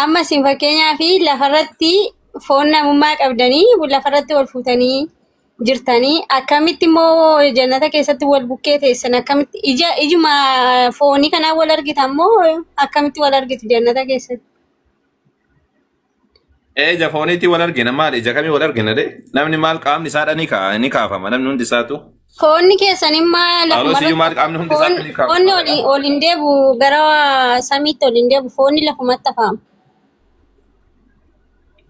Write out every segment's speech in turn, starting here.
amma isin fakkeenyaa fi lafarratti foon namummaa qabdanii lafarratti wal fuutanii jirtanii akkamitti immoo jannata keessatti wal bukkee teessan akkamitti ijuma foonii kanaan wal argitan moo akkamitti wal argitu jannata keessatti? Ija fooniitti wal argina maal ija kamii wal argina de namni maal qaamni isaadha ni kaafama namni hundi isaatu. Foonni keessan immoo lafa foonni ol hin deebu gara samiitti ol hin deebu foonni lafumatti afama.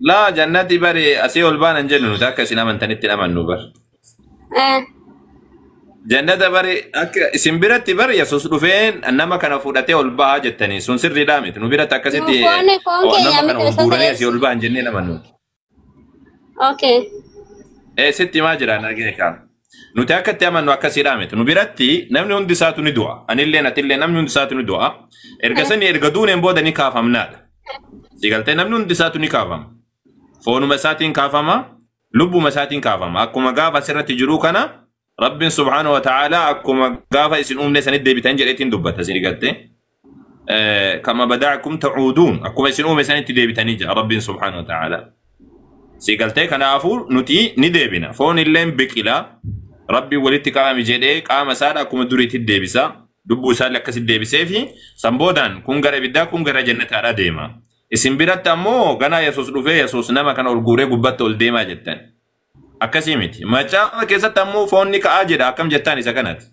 La jannati bari asii ol baanan jennu nuti akka isin amantanitti amannu bar. Jannata bari akka isin biratti bari Yesuus dhufeen nama kana fudhatee ol baa jettanii sun sirriidhaa miti nu biratti akkasitti nama kana ol guuranii asii ol baan jennee amannu. Okay. Sitti maa jiraan argine kaan. Nuti akka itti amannu akkasiidhaa miti nu biratti namni hundi isaatu ni du'a anillee natillee namni hundi isaatu ni du'a erga sanii erga duuneen booda ni kaafamnaadha. Sigaltee namni hundi isaatu ni kaafama. Foonuma isaatiin kaafama lubbuma isaatiin kaafama akkuma gaafa asirratti jiru kana Rabbiin subhaanahu wa ta'ala akkuma gaafa isin uumne sanitti deebitan jedheetiin dubbata sigaltee kama bada'akum ta'uuduun akkuma isin uume sanitti deebitanii jira Rabbiin subhaanahu wa ta'ala sigaltee kanaafuu nuti ni deebina foon illee biqila Rabbiin walitti qabami jedhee qaama isaadha akkuma duriitti deebisa lubbuu isaallee akkasitti deebisee fi sanboodaan kun gara ibiddaa kun gara jannataadha deema. Isin biratti ammoo ganaa Yesuus dhufee Yesuus nama kana ol guuree gubbatti ol deemaa jettan. Akkasii miti. Macaafa keessatti ammoo foonni ka'aa jedha akkam jettaan isa kanatti.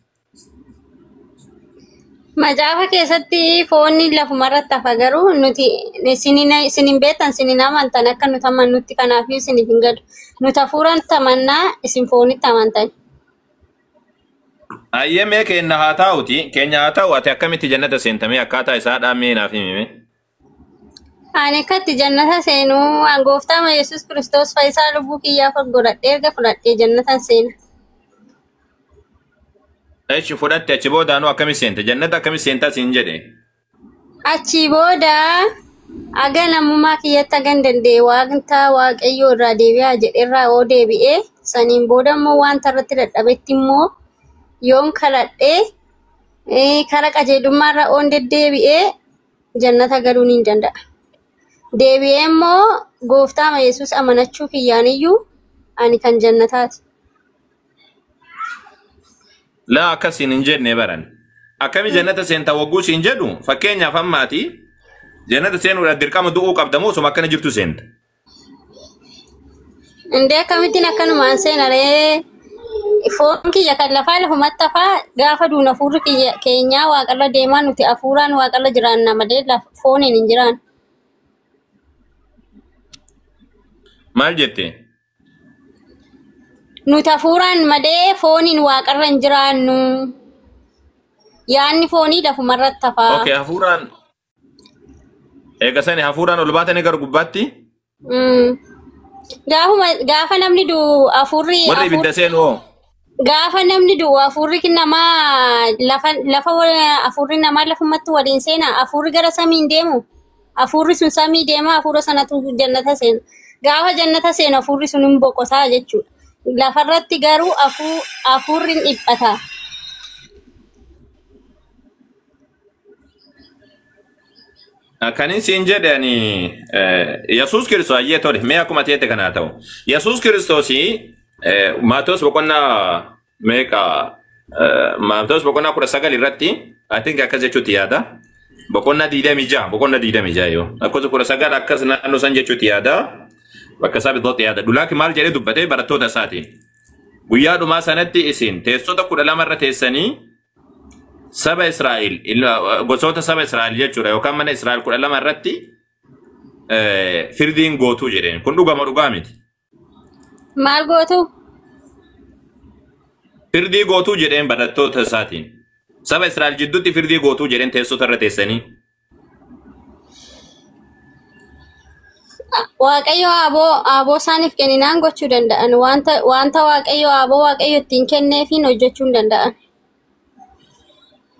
Macaafa keessatti foonni lafumarratti hafa garuu nuti isinin beektan isinin amantan akka nuti amannutti kanaaf isiniif hin galu. Nuti hafuuraan tamannaa isin foonitti amantan. Ayyemee keenya haa ta'u ati akkamitti jannata seentamee akkaataa isaa dhaamee naaf himime. Ani akkatti jannata seenuu gooftaa Yesuus Kiristoos fayyisaa lubbuu kiyyaaf godhadhee erga fudhadhee jannatan seena. Echi fudhatte achi booda akkami seente jannata akkami seentaa siin jedhe. Achi booda aga namummaa kiyyatti agan danda'e wanta waaqayyoo irraa deebi'aa jedherraa oo deebi'ee saniin booda immoo wanta irratti dadhabetti immoo yoon kadhadhee kara qajeelummaarra oon deddeebi'ee jannata galuu ni danda'a. Deebi'ee immoo gooftaa Yesuus amanachuu kiyyaaniyyuu ani kan jannataati. La akkasiin hin jenne baran. Akkami jannata seenta wagguu siin jedhu fakkeenyaaf ammaati jannata seenuudhaaf dirqama du'uu qabda moo osuma akkana jirtu seenta? Indee akkamittiin akkanumaan seenaree foon kiyya kan lafaa lafumatti hafaa gaafa duuna hafuurri keenyaa waaqarra deemaa nuti hafuuraan waaqarra jiraanna malee fooniin hin jiraan. Maal jette? Nuti hafuuraan malee fooniin waaqarra hin jiraannu. Yaanni foonii lafumarratti hafaa. Okay, hafuuraan. Eega sani hafuuraan ol baatanii gara gubbaatti? Gaafa namni du'u hafuurri. Warri ibidda seenu hoo? Gaafa namni du'u hafuurri namaa lafa hafuurri namaa lafumatti waliin seena hafuurri gara samiin deemu. Hafuurri sun samii deema hafuura sanatu jannata seena. Gaafa jannata seenu hafuurri sun hin boqotaa jechuudha. Lafarratti garuu hafuurri hin dhiphata. Kanin siin jedhani Yesuus Kiristoos ayyee tole mee akkuma teette kanaa ta'u. Yesuus Kiristoos Maatewos boqonnaa meeqa Maatewos boqonnaa 19 irratti I think akkas jechuutti yaada. Boqonnaa 26 yoo. Akkasumas 19 akkas naannoo san jechuutti yaada. Bakka isaa bitootti yaada. Dulaaki maal jedhee dubbatee barattoota isaatiin. Guyyaa dhumaa sanatti isin teessota 12 irra teessanii saba Israa'el gosoota saba Israa'el jechuudha yookaan mana Israa'el 12 irratti firdiin gootuu jedheen. Kun dhugaa miti. Maal gootu? Firdii gootuu jedheen barattoota isaatiin. Saba Israa'el jidduutti firdii gootuu jedheen teessota irra teessanii. Waaqayyo aboo isaaniif kenninaan gochuu danda'an wanta waaqayyo ittiin kenneefiin hojjechuu hin danda'an.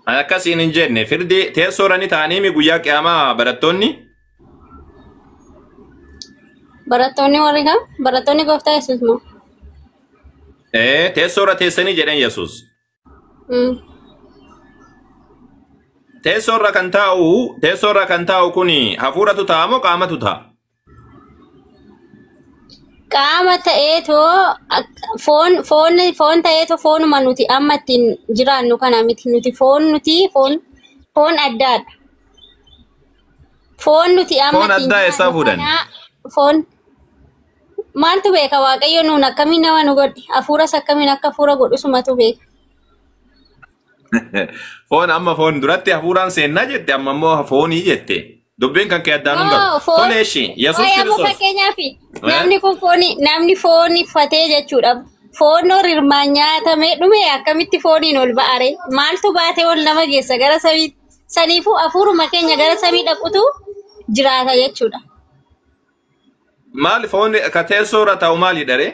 Akkasiin hin jenne firdii teessoo irra ni ta'anii guyyaa qiyaamaa barattoonni warri kam? Barattoonni gooftaa Yesuus moo? Teessoo irra teessanii jedhan Yesuus. teessoorra kan taa'u kuni hafuuratu ta'a moo qaamatu ta'a? Qaama ta'eetoo foon ta'eetoo foonuma nuti amma ittiin jiraannu kana miti nuti foon addaadha. Foon nuti amma Foon addaa eessaa fuudhan? Foon maaltu beeka Waaqayyo nuun akkamiin nama nu godhi hafuuras akkamiin akka hafuura godhu sumatu beeka. Foon duratti hafuuraan seennaa jette amma immoo foonii jette. Dubbiin kan kee addaan hin galu. Toleeshi Yesuus Kiristoos. Fakkeenyaaf namni foon uffatee jechuudha. Foon hirmaan nyaatamee dhume akkamitti fooniin ol ba'are maaltu baatee ol nama geessa gara samii saniifuu hafuuruma keenya gara samii dhaqutu jiraata jechuudha. Maal foon ka teessoorra taa'u maali dharee?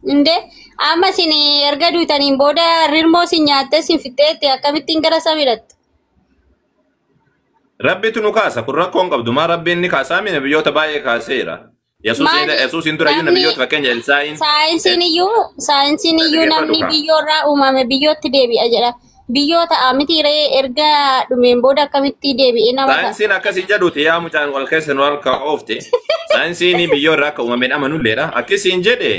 Inde amma sin erga duutaniin booda rirmoo sin nyaattee sin fixxeetti akkamittiin gara samii dhaqxu? Rabbitu nu kaasa kun rakkoon qabdu maa rabbiin ni kaasaa mina biyyoota baay'ee kaaseera. Yesuusin dura iyyuu biyyoota fakkeenya Elsaa'iin. Saayinsiin iyyuu namni biyyoorraa uumame biyyootti deebi'a jedha. Biyyoota mitiiree erga dhumeen booda akkamitti deebi'ee nama ta'a. Saayinsiin akkasii jedhuuti yaa mucaan wal keessa nu harka oofte. Saayinsiin biyyoorraa akka uumameen amanulleedha. Akkasiin jedhe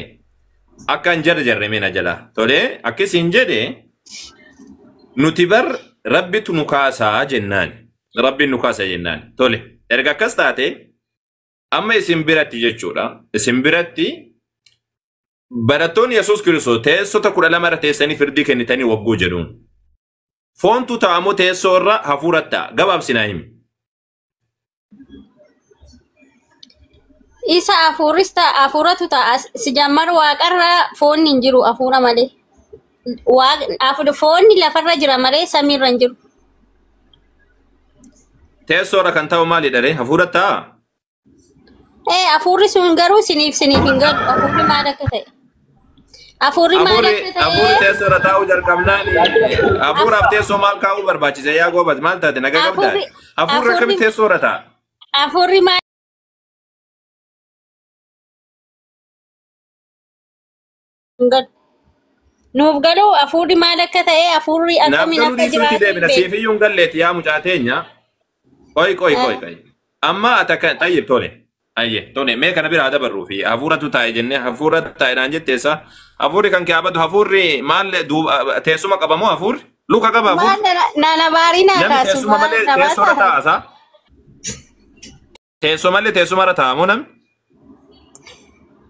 akka hin jarjarre mina jala. Tole akkasiin jedhe nuti bar rabbitu nu kaasaa jennaan. Rabbiin nu kaasa jennaan. Tole erga akkas taate amma isin biratti jechuudha. Isin biratti barattoonni Yesuus Kiristoos teessota 12 irra teessanii firdii kennitanii wagguu jedhuun. Foontu ta'amu teessoo irra hafuuratti ta'a. Gabaabsinaa himi. Isa hafuuratu ta'a. Si jammar waaqarra foonni hin jiru hafuura malee. Foonni lafarra jira malee samiirra hin jiru. Teessoorra kan ta'u maali dharee hafuuratti ta'a? Hafuurri sun garuu siniif hin galu. Hafuurri maal akka ta'e? Hafuurri teessoorra taa'uu jalqabnaan hafuuraaf teessoo maal kaa'uu barbaachise yaa goobas maal taate naga qabdaa? Hafuurri akkamitti teessoorra ta'a? Hafuurri maal? Nuuf galuu hafuurri maal akka ta'e hafuurri akkamiin akka jiraatu. Siifiyyuu hin galleeti yaa mucaa teenya. Qoy. Amma ataka tayyib tole. Tole mee kana biraa dabarruu fi hafuuratu taa'e jennee hafuura taa'edhaan jetteessa. Hafuurri kan kee abaddu hafuurri maal teessuma qabamoo hafuurri? Luka qaba hafuurri? Nana baarii naa kaasu. Teessuma malee teessoorra taa'asa? Teessuma malee teessumarra taa'amoo namni?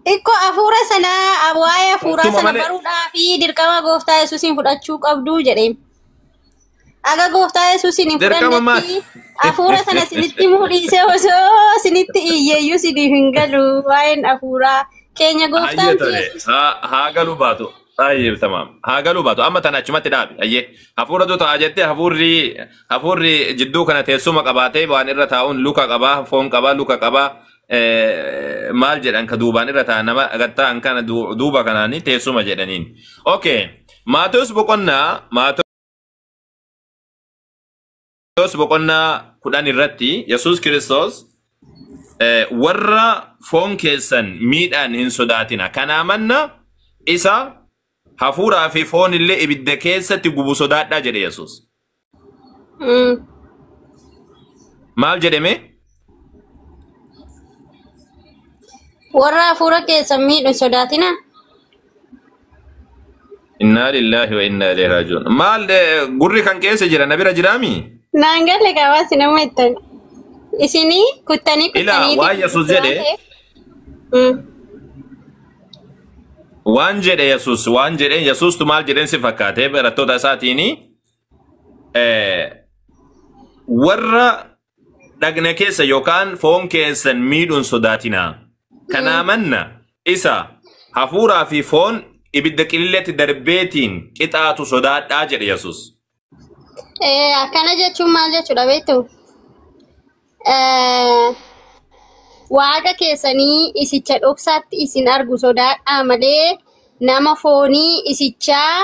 Ikko hafuura sanaa waa'ee hafuuraa sana baruudhaa fi dirqama gooftaa Yesuusiin fudhachuu qabdu jedheen. Aga gooftaa Yesuusiin hin fudhannetti hafuura sana sinitti muudhiisee osoo sinitti iyyeeyyuu siniif hin galu waa'een hafuuraa keenya gooftaan haa galuu baatu. Ayyee tamaam. Haa galuu baatu. Amma tana achumatti dhaabi. Ayyee hafuuratu ta'a jettee hafuurri jidduu kana teessuma qabaatee waan irra taa'uun luka qabaa, foon qabaa, luka qabaa. Maal jedhan ka duubaan irra ta'a nama agattaan kana duuba kanaanii teessuma jedhaniin. Okay. Maatewos boqonnaa 10 irratti Yesuus Kiristoos warra foon keessan miidhaan hin sodaatina. Kanaa manna isa hafuuraa fi foon illee ibidda keessatti gubu sodaadhaa jedhe Yesuus. Maal jedhame? Warra hafuura keessan miidhu sodaatina. Inna lillahi wa inna ilaihi raaji'uun. Maal gurri kan keessa jira na bira jiraami? Naan galle qabaa sinama ittan. Isinii kuttanii. Ilaa waan Yesuus jedhe. Waan jedhe Yesuustu maal jedheen si fakkaatee barattoota isaatiini warra dhagna keessa yookaan foon keessan miidhuun sodaatinaa. Kanaa manna isa hafuuraa fi foon ibidda qilleetti darbeetiin qixaatu sodaadhaa jedhe Yesuus. Akkana jechuun maal jechuudha beektu? Waaqa keessanii isicha dhoksaatti isin argu sodaadhaa malee nama foonii isichaa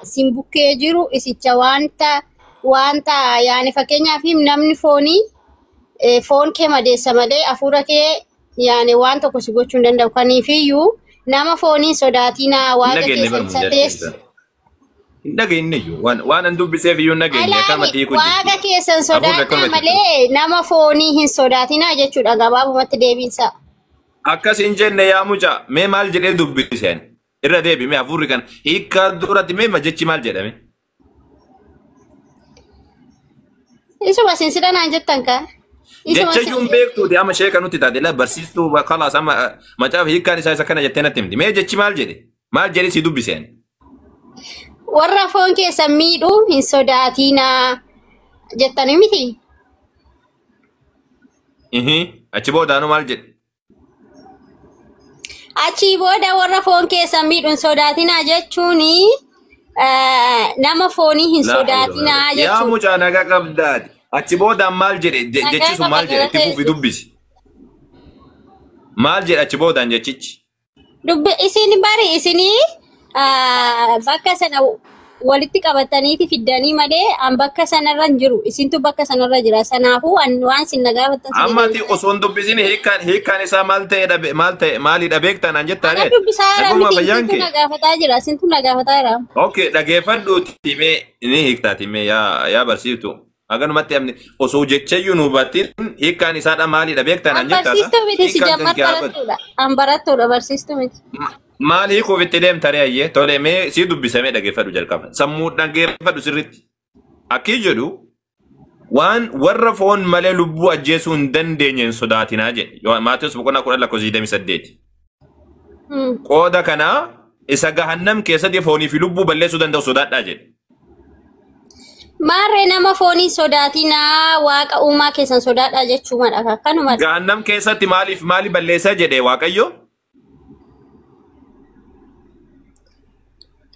sin bukkee jiru isicha wanta yaani fakkeenyaaf namni foonii foon kee madeessa malee hafuura kee yaani waan tokko si gochuu hin danda'u. Kaniifiyyuu nama foonii sodaatinaa waaqa keessan Hin dhageenye iyyuu waan an dubbiseef iyyuu hin dhageenye akkama Alaani xiiqu waaqa jechuudha. keessan Hafuurri sodaadhaa akkanuma jechuudha. malee nama foonii hin sodaatinaa jechuudha gabaabumatti deebiinsa. Akkas hin jenne yaa mucaa mee maal jedhee dubbiseen irra deebime hafuurri kan hiikkaa duratti mee jechi maal jedhame? Isuma sinsidha naan jettan kaa. Jecha iyyuu hin beektuuti amma sheeka nutti taate la barsiistuu kalaas amma macaafa hiikkaan isaa isa kana jettee natti himti. Mee jechi maal jedhe? Maal jedhee si dubbiseen? Warra foon keessan miidhuu hin sodaatinaa jettanii miti. Achi boodaanu maal jedhe? Achii booda warra foon keessan miidhuu hin sodaatinaa jechuuni nama foonii hin sodaatinaa Yaa jechuudha. mucaa nagaa qabdaati. Achi boodaan maal jedhe? Jechi sun maal jedhe? Itti fufi dubbisi. Maal jedhe achi boodaan jechichi? Dubbi isin bari isinii bakka sana walitti qabataniiti fiddanii malee an bakka sanarra hin jiru. Isintu bakka sanarra jira. Sanaafuu waan sin nagaafattan Amma ati osoo hin dubbisin hiikkaan isaa maal ta'e maalidha beektaa naan jettaa Ana reet? dubbisaa Dhaguma miti fayyaan isintu kee? nagaafataa jira. Isintu nagaafataa jira. Okay, dhageeffadhuuti mee ni hiiktaati mee yaa barsiiftu. Haganumatti amni osoo jechayyuu nu hubattin hiikkaan isaadha maalidha beektaa naan An jettaa? barsiistuu miti si Hiikkaan jammar kan kee haabatu. barattuudha. An barattuudha barsiistuu miti. Maal hiikuuf itti deemta ree ayyee? Tole mee si dubbisamee dhageeffadhu jalqaba. Sammuu dhageeffadhu sirriitti. Akkii jedhu waan warra foon malee lubbuu ajjeesuu hin dandeenye hin sodaatinaa jedhe. Maatiyoos boqonnaa 10:28. Qooda kanaa isa gahannam keessatti foonii fi lubbuu balleessuu danda'u sodaadhaa jedhe. Maarree nama foonii sodaatinaa waaqa uumaa keessan sodaadhaa jechuumadha. Akkanuma Gahannam keessatti maali balleessaa jedhe Waaqayyo?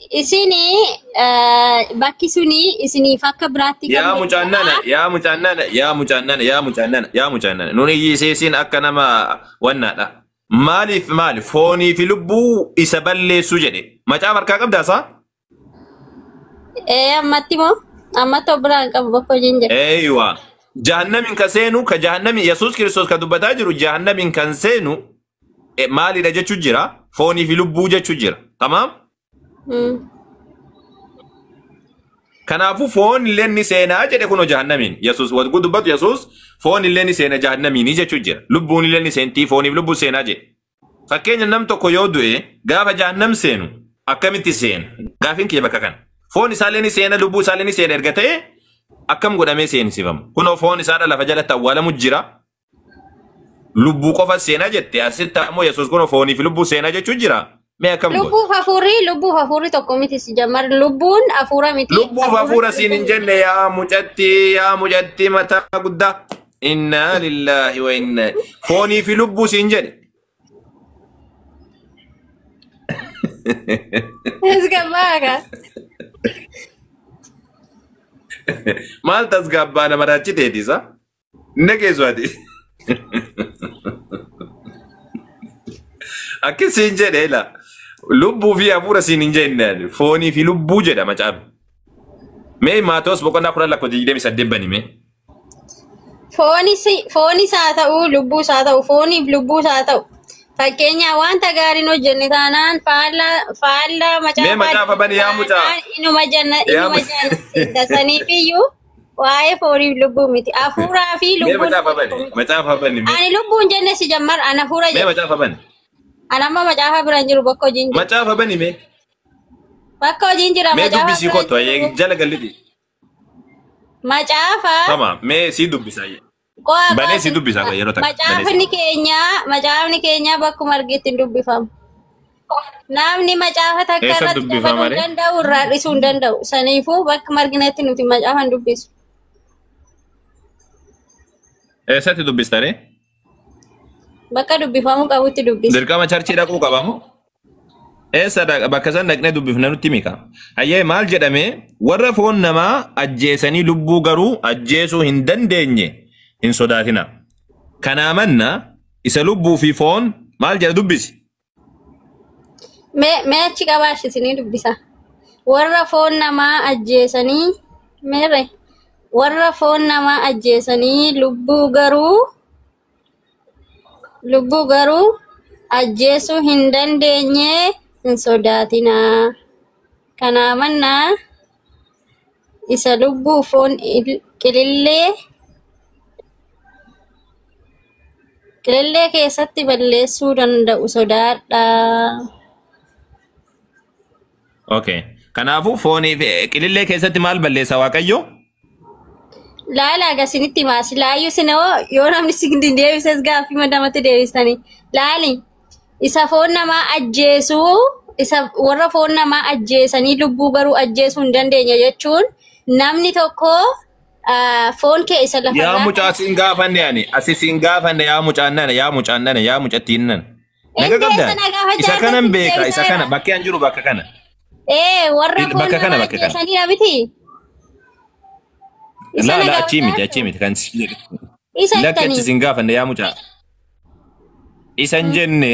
isinii bakki sunii isiniif akka biraatti Yaa mucaannana. Nuni yiseesin akka nama wannaadha. Maaliif foonii fi lubbuu isa balleessuu jedhe. Macaa harkaa qabdaasaa? ammatti moo ammatti biraan qabu bakka hojiin jira. Eeywa. Jahannamin kan seenu ka jahannamin Yesuus Kiristoos kan dubbataa jiru jahannamin kan seenu maalidha jechuu jira? Foonii fi lubbuu jechuu jira. Tamaam? Kanaafuu foon illee ni seenaa jedhe kunoo jahannamiin. Yesuus waguu dubbatu Yesuus foon illee ni seena jahannamiin jechuu jira. Lubbuun illee ni seentii fooniif lubbuu seenaa jedhe. Fakkeenya nam tokko yoo du'e gaafa jahannam seenu akkamitti seena? Gaafin kee bakka kana. Foon isaallee ni seena lubbuu isaallee ni seena erga ta'e akkam godhamee seensifamu. Kunoo foon isaadha lafa jalatti awwaalamu jira. Lubbuu qofa seenaa jette asitti ammoo Yesuus kunoo fooniif lubbuu seenaa jechuu jira. Mee akkam godha? Lubbuuf hafuurri tokko miti si jammar. Lubbuun hafuura miti. Lubbuuf hafuura siin hin jenne yaa mucatti mataa guddaa. Inna lillahi wa inna foonii fi lubbuu siin jedhe. Tasgabbaaga. Maal tasgabbaa nama raachiteetisa? Nageessu ati. Akkis siin jedhe la. Lubbuu fi hafuura siin hin jenne foonii fi lubbuu jedha macaafa. Mee Maatewos boqonnaa 10:28 banime. Foonis haa ta'u lubbuus haa ta'u fooniif lubbuus haa ta'u. Fakkeenyaa wanta gaariin hojjenne taanaan faallaa Mee macaafa bani yaa mucaa. Inuma jannata saniifiyyuu waa'ee fooniif lubbuu miti. Hafuuraa fi Mee lubbuun. macaafa bani. Ani lubbuun jenne si jammar ana hafuura Mee macaafa bani. Anamma macaafa biraan jiru bakka hojiin jira. Macaafa bani mee. Bakka hojiin jira Mee macaafa. dubbisii kottu jala galliti. Macaafa. Tamam mee si dubbisaa. Banee si dubbisaa yeroo takka. Macaafni keenya bakkuma argetti hin dubbifamu. Namni macaafa takka Eessa irratti dubbifama dabaluu ree? danda'u irraa dhisuu hin danda'u. Saniifuu bakka marginetti nuti macaafa hin dubbisu. Eessatti dubbistanii? Bakka dubbifamuu qabutti dubbisu. Dirqama charchii dhaquu qabamu? Eessa bakka san dhaqnee dubbifna nutti mika. Hayyee maal jedhame warra foon namaa ajjeesanii lubbuu garuu ajjeesuu hin dandeenye hin sodaatina. Kanaa manna isa lubbuu fi foon maal jedha dubbisi? Mee achi qabaashisinii dubbisa. Warra foon namaa ajjeesanii meerre warra foon namaa ajjeesanii lubbuu garuu ajjeesuu hin dandeenye hin sodaatina. Kanaa mannaa isa lubbuu foon qilillee keessatti balleessuu danda'u sodaadha. Okay. Kanaafuu foonii fi qilillee keessatti maal balleessa Waaqayyo? Laala agasinitti maasi laayyuu sinoo yoo namni si deebises gaaffii madamatti deebistanii laali isa foon namaa ajjeesu isa warra foon namaa ajjeesanii lubbuu garuu ajjeesuu hin dandeenye jechuun namni tokko foon kee isa lafa yaa mucaa siin gaafanne ani asi siin gaafanne yaa mucattiin nan naga qabdan isa kanan beeka isa kana bakkee an jiru bakka kana warra foon namaa ajjeesanii dhabiti. La achi miti kan lakki achi siin gaafanne yaa mucaa isan jenne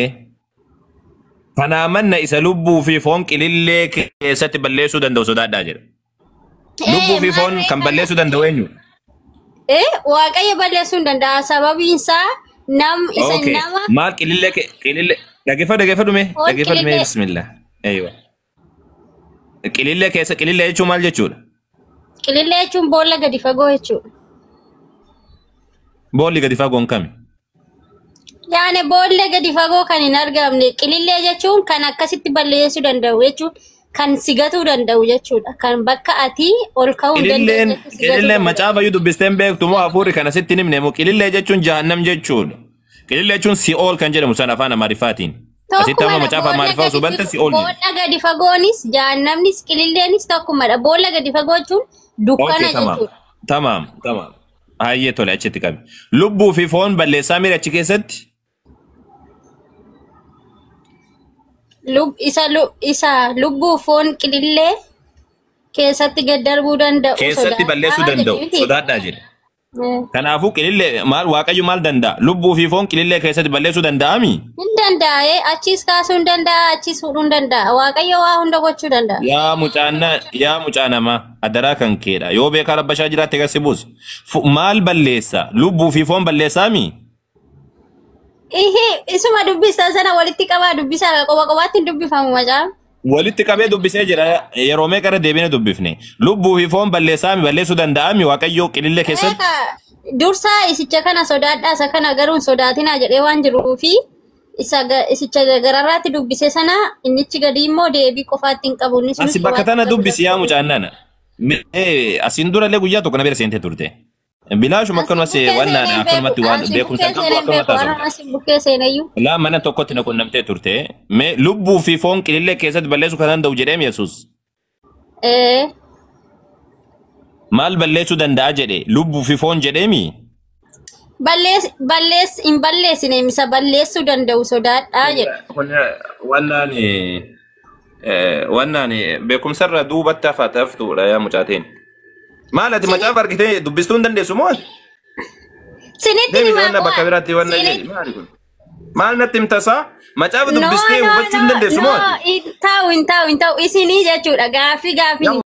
kanaamanna isa lubbuu fi foon qilillee keessatti balleessuu danda'u sodaadhaa jedha. Lubbuu fi foon kan balleessuu danda'u eenyu? Waaqayyo balleessuu hin danda'a sababiin isaa nama maal qilillee dhaggeeffadhume bismillah. Eeywa. Qilillee keessa qilillee jechuun maal jechuudha? Qilillee jechuun boolla gadi fagoo jechuudha. Boolli gadi fagoon kami? Yaani boolla gadi fagoo kan hin argamne qilillee jechuun kan akkasitti balleessuu danda'u jechuun kan sigatuu danda'u jechuudha. Kan bakka ati ol ka'uu hin dandeenye. Qililleen macaafa yoo dubbisteen beektu moo hafuurri kana sitti hin himne moo qilillee jechuun jahannam jechuudha. Qilillee jechuun si'ool kan jedhamu sana afaan Amaariffaatiin. Asitti amma macaafa Amaariffaa osoo bante si'ool. Boolla gadi fagoonis jahannamnis qililleenis tokkumadha. Boolla gadi fagoo jechuun dukkana jechuudha. Tamam. Hayyee tole achitti qabi. Lubbuu fi foon balleessaa miira achi keessatti? Isa lubbuu foon qilillee keessatti gad darbuu danda'u. Keessatti balleessuu danda'u sodaadhaa jedhe. Kanaafuu qilillee maal Waaqayyo maal danda'a? Lubbuu fi foon qilillee keessatti balleessuu danda'ami? Hin danda'e achis kaasuu hin danda'a achis fuudhuu hin danda'a. Waaqayyo waa hunda gochuu danda'a. Yaa mucaa namaa adaraa kan keedha. Yoo beekaa rabbashaa jiraatte gasi buus. Maal balleessa? Lubbuu fi foon balleessaami? Isuma dubbisan sana walitti qabaa dubbisaa qobaatti dubbifamu macaa. Walitti qabee dubbisee jira yeroo meeqa irra deebine dubbifne. Lubbuu fi foon balleessaami balleessuu danda'ami Waaqayyo qilillee keessatti? Dursaa isicha kana sodaadhaa isa kana garuu sodaatinaa jedhee waan jiruufi isicha gararraatti dubbise sana innichi gadi immoo deebii qofaatti hin qabu. Asi bakka tana dubbisi yaa mucaan nana. Asiin durallee guyyaa tokko na bira seentee turte. Bilaashuma akkanumas wannaan akkanumatti waan beekumsa qabu akkanumatti laa mana tokkotti na qunnamtee turte. Mee lubbuu fi foon qilillee keessatti balleessuu kan danda'u jedheem Yesuus. Maal balleessuu danda'a jedhe lubbuu fi foon jedheemi? Hin balleessine misa balleessuu danda'u sodaadhaa jedhe. Wannaan beekumsarra duubatti hafaataftuudha yaa mucaateen. Maal ati macaafa argitee dubbistuu hin dandeessu moo? Sinitti himaa bakka biraatti wanna jedhi maali kun? Maal natti himtasaa? Macaafa dubbistee hubachuu hin dandeessu moo? Taa'u isinii jechuudha gaaffii